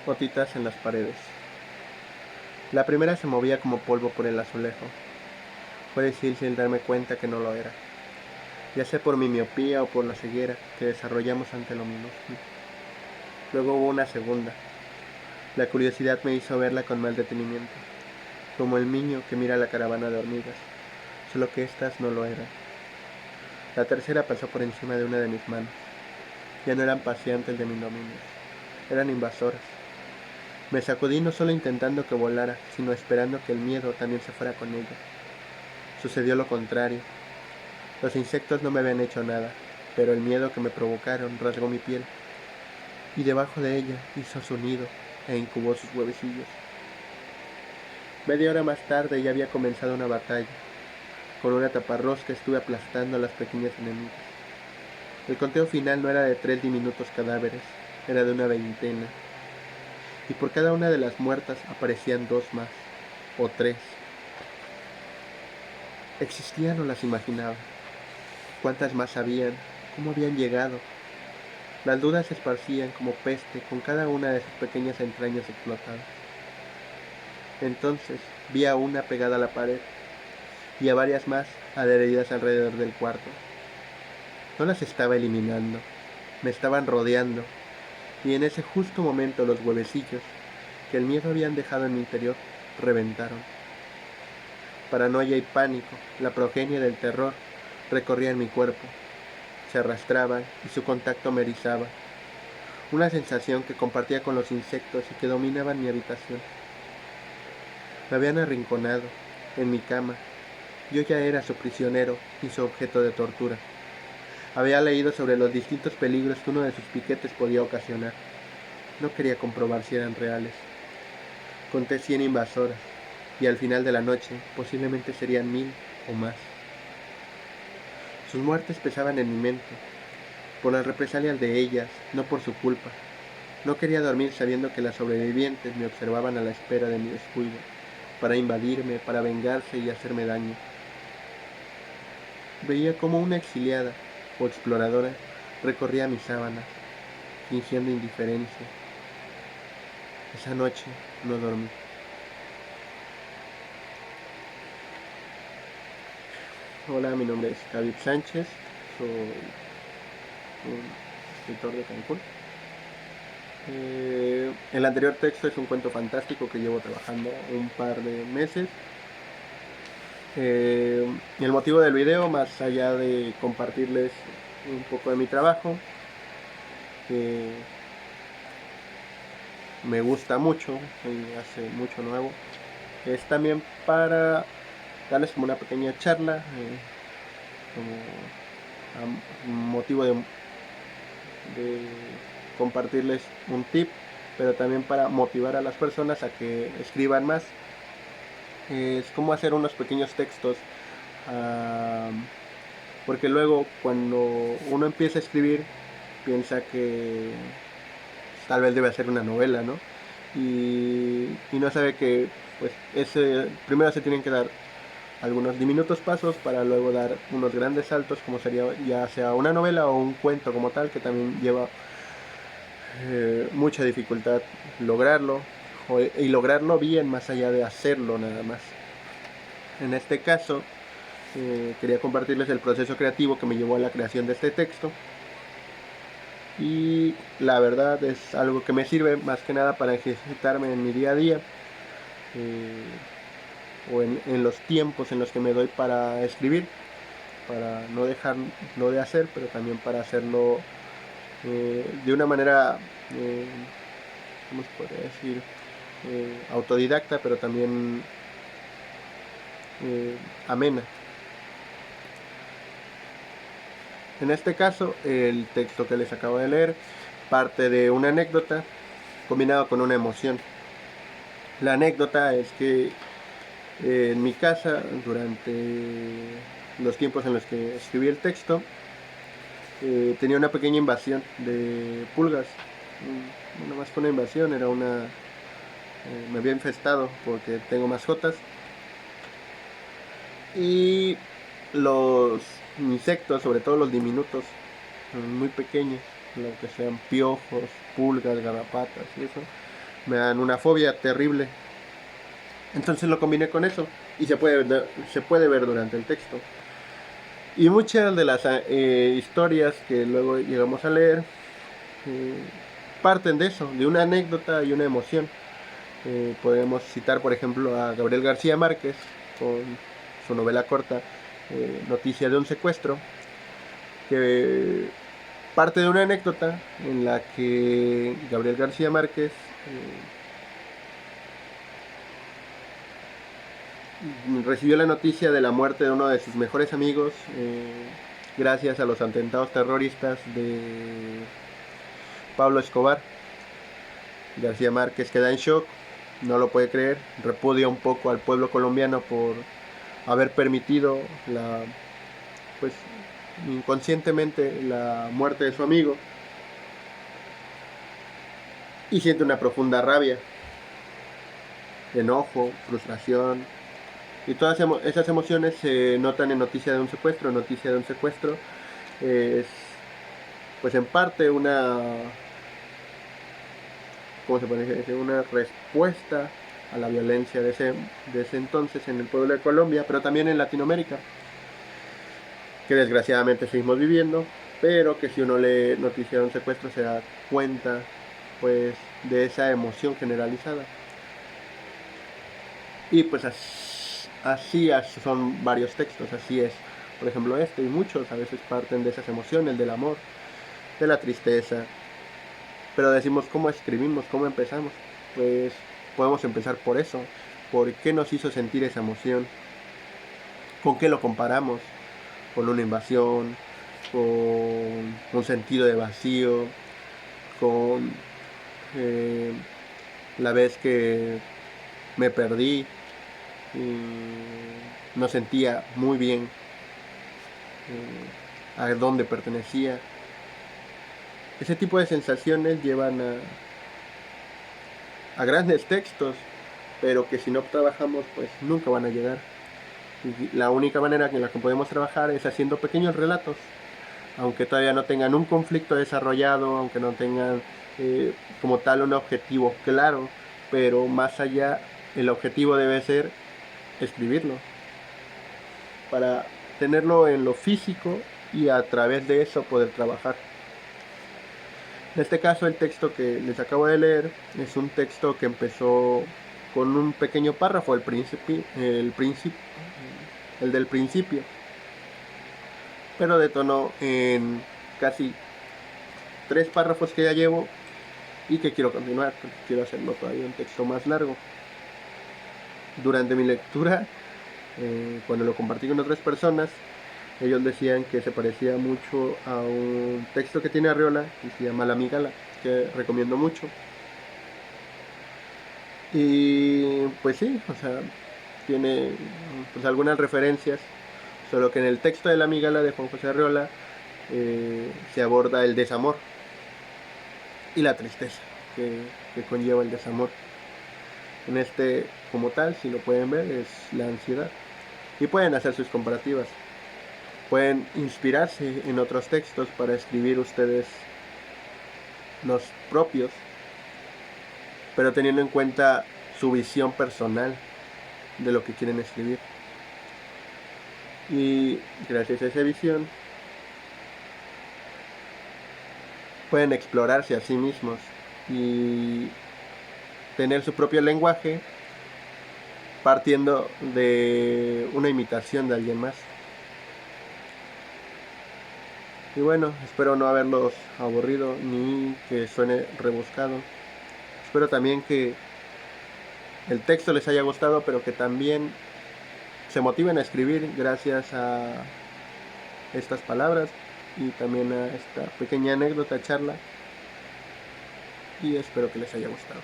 gotitas en las paredes. La primera se movía como polvo por el azulejo. Fue difícil darme cuenta que no lo era, ya sea por mi miopía o por la ceguera que desarrollamos ante lo minúsculo. Luego hubo una segunda. La curiosidad me hizo verla con más detenimiento, como el niño que mira la caravana de hormigas, solo que éstas no lo eran. La tercera pasó por encima de una de mis manos. Ya no eran paseantes de mis dominios, eran invasoras. Me sacudí no solo intentando que volara, sino esperando que el miedo también se fuera con ella. Sucedió lo contrario. Los insectos no me habían hecho nada, pero el miedo que me provocaron rasgó mi piel, y debajo de ella hizo su nido e incubó sus huevecillos. Media hora más tarde ya había comenzado una batalla. Con una taparrosca estuve aplastando a las pequeñas enemigas. El conteo final no era de 3 diminutos cadáveres, era de una veintena, y por cada una de las muertas aparecían 2 más, o 3. ¿Existían o las imaginaba? ¿Cuántas más habían? ¿Cómo habían llegado? Las dudas se esparcían como peste con cada una de sus pequeñas entrañas explotadas. Entonces vi a una pegada a la pared y a varias más adheridas alrededor del cuarto. No las estaba eliminando, me estaban rodeando, y en ese justo momento los huevecillos que el miedo habían dejado en mi interior reventaron. Paranoia y pánico, la progenie del terror, recorrían mi cuerpo, se arrastraban y su contacto me erizaba. Una sensación que compartía con los insectos y que dominaban mi habitación. Me habían arrinconado, en mi cama. Yo ya era su prisionero y su objeto de tortura. Había leído sobre los distintos peligros que uno de sus piquetes podía ocasionar. No quería comprobar si eran reales. Conté 100 invasoras, y al final de la noche posiblemente serían 1000 o más. Sus muertes pesaban en mi mente, por las represalias de ellas, no por su culpa. No quería dormir sabiendo que las sobrevivientes me observaban a la espera de mi descuido, para invadirme, para vengarse y hacerme daño. Veía como una exiliada o exploradora recorría mis sábanas, fingiendo indiferencia. Esa noche no dormí. Hola, mi nombre es Javier Sánchez, soy un escritor de Cancún. El anterior texto es un cuento fantástico que llevo trabajando un par de meses. El motivo del video, más allá de compartirles un poco de mi trabajo, que me gusta mucho y hace mucho nuevo, es también para darles como una pequeña charla, como a motivo de compartirles un tip, pero también para motivar a las personas a que escriban más. Es como hacer unos pequeños textos, porque luego cuando uno empieza a escribir piensa que tal vez debe hacer una novela, ¿no? Y no sabe que pues primero se tienen que dar algunos diminutos pasos para luego dar unos grandes saltos, como sería ya sea una novela o un cuento como tal, que también lleva mucha dificultad lograrlo, y lograrlo bien más allá de hacerlo nada más. En este caso, quería compartirles el proceso creativo que me llevó a la creación de este texto, y la verdad es algo que me sirve más que nada para ejercitarme en mi día a día, o en los tiempos en los que me doy para escribir, para no dejarlo de hacer, pero también para hacerlo de una manera, ¿cómo se podría decir? Autodidacta, pero también amena. En este caso, el texto que les acabo de leer parte de una anécdota combinado con una emoción. La anécdota es que en mi casa, durante los tiempos en los que escribí el texto, tenía una pequeña invasión de pulgas. No más que una invasión, era una... me había infestado porque tengo mascotas. Y los insectos, sobre todo los diminutos, muy pequeños, lo que sean piojos, pulgas, garrapatas y eso, me dan una fobia terrible. Entonces lo combiné con eso y se puede ver durante el texto. Y muchas de las historias que luego llegamos a leer eh, parten de eso, de una anécdota y una emoción. Podemos citar, por ejemplo, a Gabriel García Márquez con su novela corta Noticia de un secuestro, que parte de una anécdota en la que Gabriel García Márquez recibió la noticia de la muerte de uno de sus mejores amigos gracias a los atentados terroristas de Pablo Escobar. García Márquez queda en shock, no lo puede creer, repudia un poco al pueblo colombiano por haber permitido pues inconscientemente la muerte de su amigo, y siente una profunda rabia, enojo, frustración, y todas esas emociones se notan en Noticia de un secuestro. Noticia de un secuestro es pues en parte ¿cómo se puede decir? Una respuesta a la violencia de ese entonces en el pueblo de Colombia, pero también en Latinoamérica, que desgraciadamente seguimos viviendo, pero que si uno lee Noticia de un secuestro se da cuenta pues de esa emoción generalizada. Y pues así son varios textos, así es. Por ejemplo, este y muchos a veces parten de esas emociones, del amor, de la tristeza. Pero decimos, ¿cómo escribimos? ¿Cómo empezamos? Pues podemos empezar por eso. ¿Por qué nos hizo sentir esa emoción? ¿Con qué lo comparamos? ¿Con una invasión? ¿Con un sentido de vacío? ¿Con eh, la vez que me perdí y no sentía muy bien a dónde pertenecía? Ese tipo de sensaciones llevan a grandes textos, pero que si no trabajamos pues nunca van a llegar. Y la única manera en la que podemos trabajar es haciendo pequeños relatos, aunque todavía no tengan un conflicto desarrollado, aunque no tengan como tal un objetivo claro, pero más allá el objetivo debe ser escribirlo, para tenerlo en lo físico y a través de eso poder trabajar. En este caso el texto que les acabo de leer es un texto que empezó con un pequeño párrafo, el del principio, pero detonó en casi 3 párrafos que ya llevo y que quiero continuar, porque quiero hacerlo todavía un texto más largo. Durante mi lectura, cuando lo compartí con otras personas, ellos decían que se parecía mucho a un texto que tiene Arriola, que se llama La Migala, que recomiendo mucho. Y pues sí, o sea, tiene pues algunas referencias, solo que en el texto de La Migala de Juan José Arriola se aborda el desamor y la tristeza que conlleva el desamor. En este, como tal, si lo pueden ver, es la ansiedad. Y pueden hacer sus comparativas. Pueden inspirarse en otros textos para escribir ustedes los propios, pero teniendo en cuenta su visión personal de lo que quieren escribir. Y gracias a esa visión pueden explorarse a sí mismos y tener su propio lenguaje partiendo de una imitación de alguien más. Y bueno, espero no haberlos aburrido ni que suene rebuscado. Espero también que el texto les haya gustado, pero que también se motiven a escribir gracias a estas palabras y también a esta pequeña anécdota, charla. Y espero que les haya gustado.